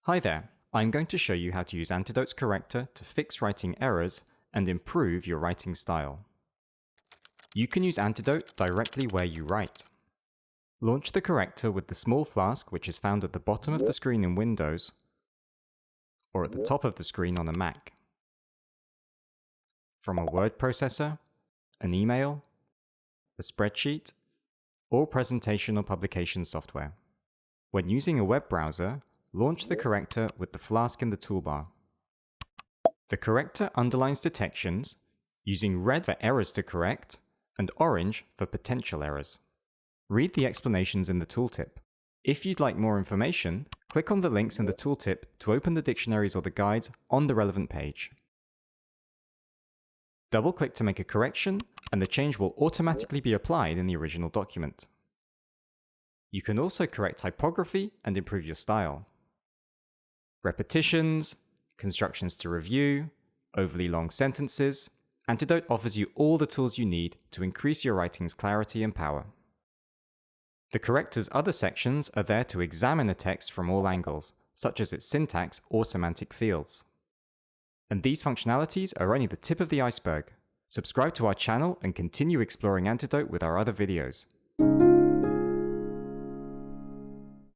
Hi there, I'm going to show you how to use Antidote's Corrector to fix writing errors and improve your writing style. You can use Antidote directly where you write. Launch the Corrector with the small flask which is found at the bottom of the screen in Windows or at the top of the screen on a Mac. From a word processor, an email, a spreadsheet, or presentation or publication software. When using a web browser, launch the Corrector with the flask in the toolbar. The Corrector underlines detections, using red for errors to correct and orange for potential errors. Read the explanations in the tooltip. If you'd like more information, click on the links in the tooltip to open the dictionaries or the guides on the relevant page. Double-click to make a correction, and the change will automatically be applied in the original document. You can also correct typography and improve your style. Repetitions, constructions to review, overly long sentences, Antidote offers you all the tools you need to increase your writing's clarity and power. The Corrector's other sections are there to examine a text from all angles, such as its syntax or semantic fields. And these functionalities are only the tip of the iceberg. Subscribe to our channel and continue exploring Antidote with our other videos.